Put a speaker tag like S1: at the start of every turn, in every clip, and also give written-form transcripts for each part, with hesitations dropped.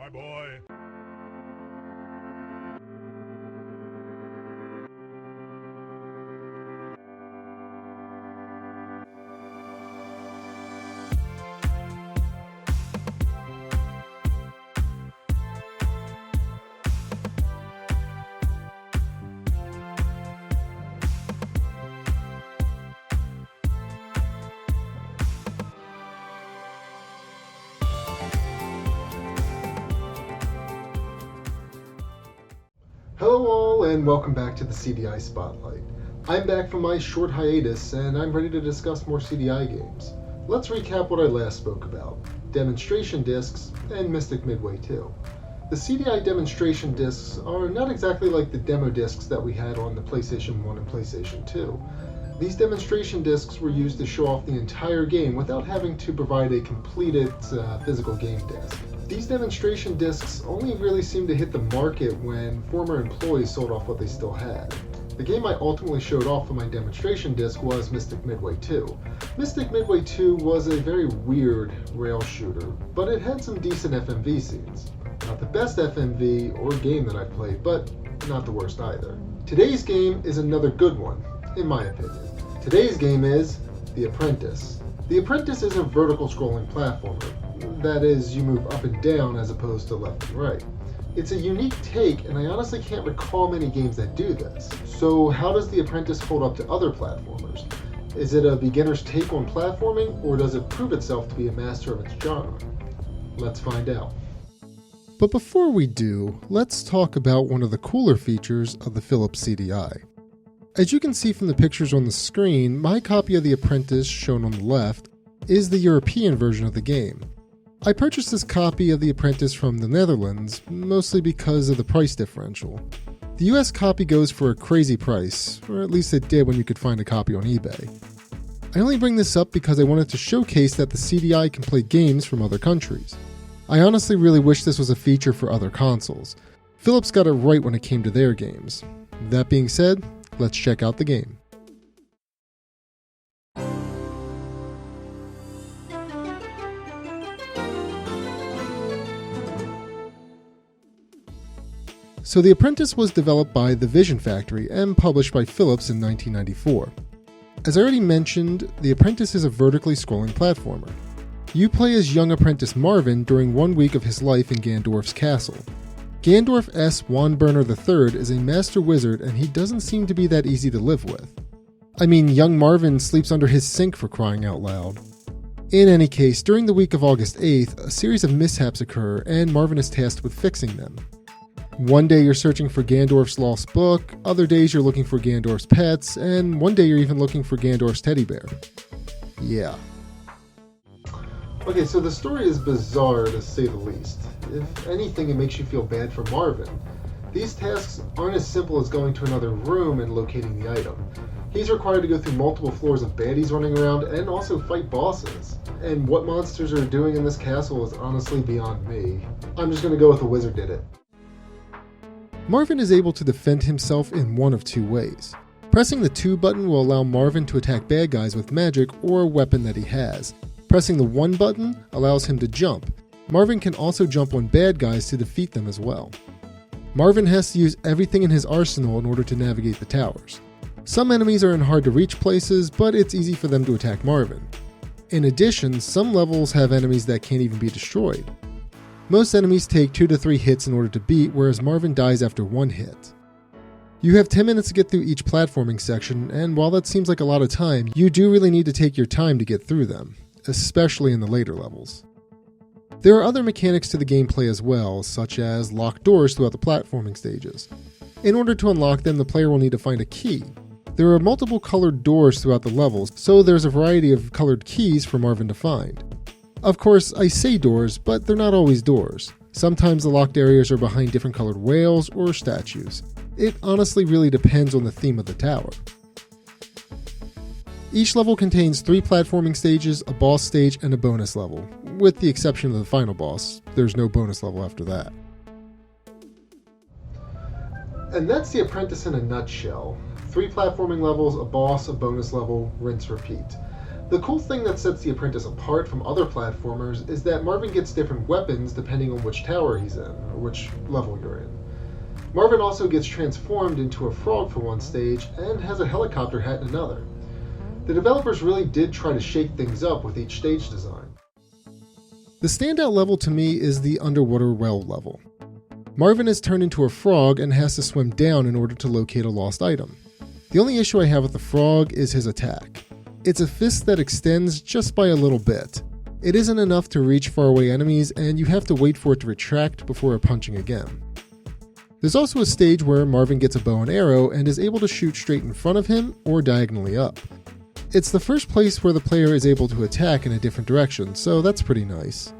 S1: my boy.
S2: Hello all, and welcome back to the CDI Spotlight. I'm back from my short hiatus, and I'm ready to discuss more CDI games. Let's recap what I last spoke about: demonstration discs and Mystic Midway 2. The CDI demonstration discs are not exactly like the demo discs that we had on the PlayStation 1 and PlayStation 2. These demonstration discs were used to show off the entire game without having to provide a completed physical game disc. These demonstration discs only really seemed to hit the market when former employees sold off what they still had. The game I ultimately showed off on my demonstration disc was Mystic Midway 2. Mystic Midway 2 was a very weird rail shooter, but it had some decent FMV scenes. Not the best FMV or game that I've played, but not the worst either. Today's game is another good one, in my opinion. Today's game is The Apprentice. The Apprentice is a vertical scrolling platformer. That is, you move up and down as opposed to left and right. It's a unique take, and I honestly can't recall many games that do this. So how does The Apprentice hold up to other platformers? Is it a beginner's take on platforming, or does it prove itself to be a master of its genre? Let's find out. But before we do, let's talk about one of the cooler features of the Philips CDI. As you can see from the pictures on the screen, my copy of The Apprentice, shown on the left, is the European version of the game. I purchased this copy of The Apprentice from the Netherlands, mostly because of the price differential. The US copy goes for a crazy price, or at least it did when you could find a copy on eBay. I only bring this up because I wanted to showcase that the CDI can play games from other countries. I honestly really wish this was a feature for other consoles. Philips got it right when it came to their games. That being said, let's check out the game. So The Apprentice was developed by the Vision Factory and published by Philips in 1994. As I already mentioned, The Apprentice is a vertically scrolling platformer. You play as young apprentice Marvin during 1 week of his life in Gandorf's castle. Gandorf S. Wanburner III is a master wizard, and he doesn't seem to be that easy to live with. I mean, young Marvin sleeps under his sink, for crying out loud. In any case, during the week of August 8th, a series of mishaps occur, and Marvin is tasked with fixing them. One day you're searching for Gandorf's lost book, other days you're looking for Gandorf's pets, and one day you're even looking for Gandorf's teddy bear. Yeah. Okay, so the story is bizarre to say the least. If anything, it makes you feel bad for Marvin. These tasks aren't as simple as going to another room and locating the item. He's required to go through multiple floors of baddies running around and also fight bosses. And what monsters are doing in this castle is honestly beyond me. I'm just gonna go with the wizard did it. Marvin is able to defend himself in one of two ways. Pressing the 2 button will allow Marvin to attack bad guys with magic or a weapon that he has. Pressing the 1 button allows him to jump. Marvin can also jump on bad guys to defeat them as well. Marvin has to use everything in his arsenal in order to navigate the towers. Some enemies are in hard to reach places, but it's easy for them to attack Marvin. In addition, some levels have enemies that can't even be destroyed. Most enemies take 2 to 3 hits in order to beat, whereas Marvin dies after 1 hit. You have 10 minutes to get through each platforming section, and while that seems like a lot of time, you do really need to take your time to get through them, especially in the later levels. There are other mechanics to the gameplay as well, such as locked doors throughout the platforming stages. In order to unlock them, the player will need to find a key. There are multiple colored doors throughout the levels, so there's a variety of colored keys for Marvin to find. Of course, I say doors, but they're not always doors. Sometimes the locked areas are behind different colored whales or statues. It honestly really depends on the theme of the tower. Each level contains 3 platforming stages, a boss stage, and a bonus level. With the exception of the final boss, there's no bonus level after that. And that's The Apprentice in a nutshell. 3 platforming levels, a boss, a bonus level, rinse, repeat. The cool thing that sets The Apprentice apart from other platformers is that Marvin gets different weapons depending on which tower he's in, or which level you're in. Marvin also gets transformed into a frog for one stage and has a helicopter hat in another. The developers really did try to shake things up with each stage design. The standout level to me is the underwater well level. Marvin is turned into a frog and has to swim down in order to locate a lost item. The only issue I have with the frog is his attack. It's a fist that extends just by a little bit. It isn't enough to reach faraway enemies, and you have to wait for it to retract before punching again. There's also a stage where Marvin gets a bow and arrow and is able to shoot straight in front of him or diagonally up. It's the first place where the player is able to attack in a different direction, so that's pretty nice.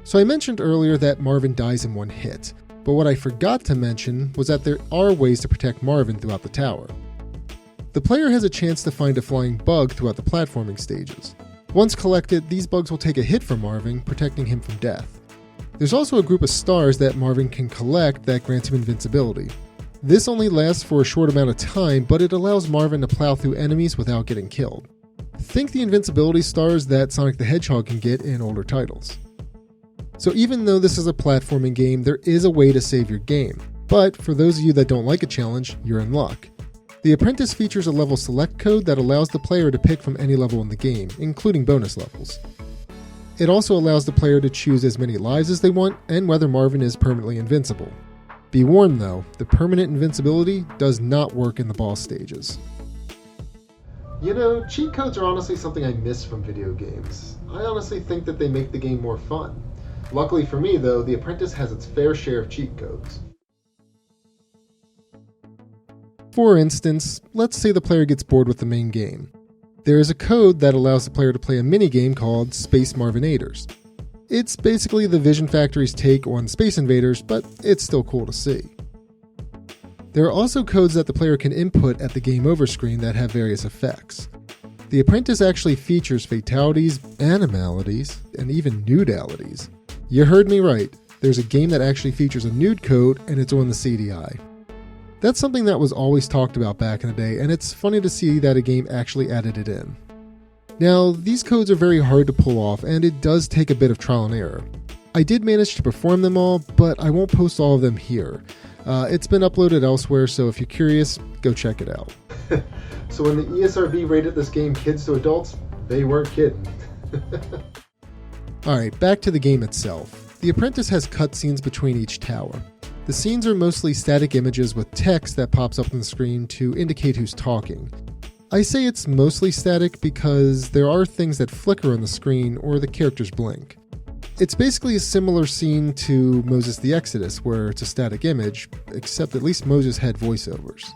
S2: So I mentioned earlier that Marvin dies in one hit, but what I forgot to mention was that there are ways to protect Marvin throughout the tower. The player has a chance to find a flying bug throughout the platforming stages. Once collected, these bugs will take a hit from Marvin, protecting him from death. There's also a group of stars that Marvin can collect that grants him invincibility. This only lasts for a short amount of time, but it allows Marvin to plow through enemies without getting killed. Think the invincibility stars that Sonic the Hedgehog can get in older titles. So even though this is a platforming game, there is a way to save your game. But for those of you that don't like a challenge, you're in luck. The Apprentice features a level select code that allows the player to pick from any level in the game, including bonus levels. It also allows the player to choose as many lives as they want and whether Marvin is permanently invincible. Be warned though, the permanent invincibility does not work in the boss stages. You know, cheat codes are honestly something I miss from video games. I honestly think that they make the game more fun. Luckily for me though, The Apprentice has its fair share of cheat codes. For instance, let's say the player gets bored with the main game. There is a code that allows the player to play a minigame called Space Marvinators. It's basically the Vision Factory's take on Space Invaders, but it's still cool to see. There are also codes that the player can input at the game over screen that have various effects. The Apprentice actually features fatalities, animalities, and even nudalities. You heard me right, there's a game that actually features a nude code and it's on the CDI. That's something that was always talked about back in the day, and it's funny to see that a game actually added it in. Now, these codes are very hard to pull off, and it does take a bit of trial and error. I did manage to perform them all, but I won't post all of them here. It's been uploaded elsewhere, so if you're curious, go check it out. So when the ESRB rated this game kids to adults, they weren't kidding. Alright, back to the game itself. The Apprentice has cutscenes between each tower. The scenes are mostly static images with text that pops up on the screen to indicate who's talking. I say it's mostly static because there are things that flicker on the screen or the characters blink. It's basically a similar scene to Moses the Exodus where it's a static image, except at least Moses had voiceovers.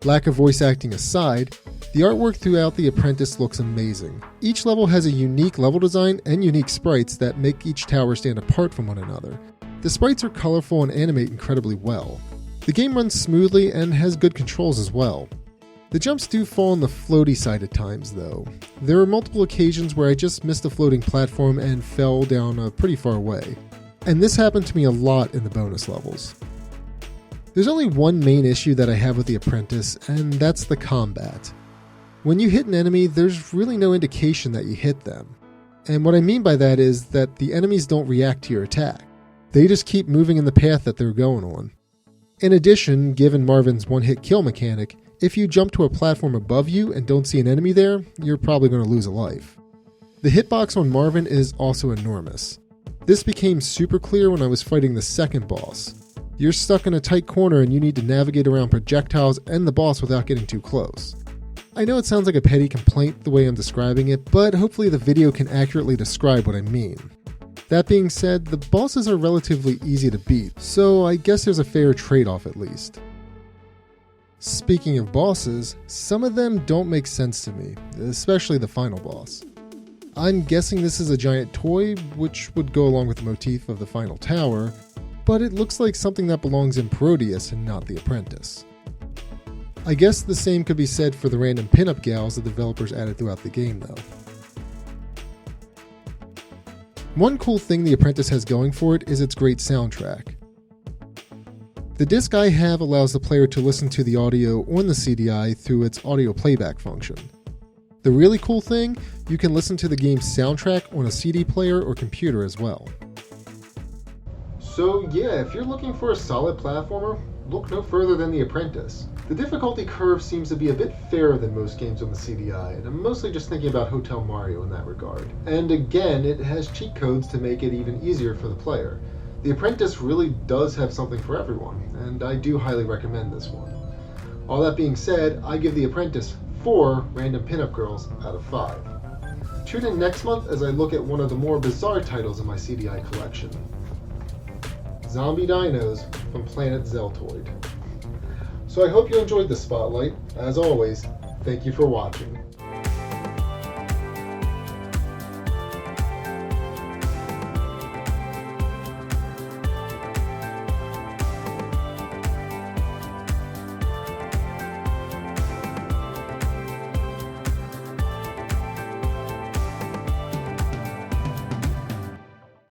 S2: Lack of voice acting aside, the artwork throughout The Apprentice looks amazing. Each level has a unique level design and unique sprites that make each tower stand apart from one another. The sprites are colorful and animate incredibly well. The game runs smoothly and has good controls as well. The jumps do fall on the floaty side at times though. There were multiple occasions where I just missed a floating platform and fell down a pretty far way. And this happened to me a lot in the bonus levels. There's only one main issue that I have with The Apprentice, and that's the combat. When you hit an enemy, there's really no indication that you hit them. And what I mean by that is that the enemies don't react to your attack. They just keep moving in the path that they're going on. In addition, given Marvin's one-hit kill mechanic, if you jump to a platform above you and don't see an enemy there, you're probably going to lose a life. The hitbox on Marvin is also enormous. This became super clear when I was fighting the second boss. You're stuck in a tight corner and you need to navigate around projectiles and the boss without getting too close. I know it sounds like a petty complaint the way I'm describing it, but hopefully the video can accurately describe what I mean. That being said, the bosses are relatively easy to beat, so I guess there's a fair trade-off at least. Speaking of bosses, some of them don't make sense to me, especially the final boss. I'm guessing this is a giant toy, which would go along with the motif of the final tower, but it looks like something that belongs in Patrikios and not The Apprentice. I guess the same could be said for the random pinup gals the developers added throughout the game though. One cool thing The Apprentice has going for it is its great soundtrack. The disc I have allows the player to listen to the audio on the CDI through its audio playback function. The really cool thing, you can listen to the game's soundtrack on a CD player or computer as well. So yeah, if you're looking for a solid platformer, look no further than The Apprentice. The difficulty curve seems to be a bit fairer than most games on the CDI, and I'm mostly just thinking about Hotel Mario in that regard. And again, it has cheat codes to make it even easier for the player. The Apprentice really does have something for everyone, and I do highly recommend this one. All that being said, I give The Apprentice 4 random pinup girls out of 5. Tune in next month as I look at one of the more bizarre titles in my CDI collection. Zombie Dinos from Planet Zeltoid. So I hope you enjoyed this spotlight. As always, thank you for watching.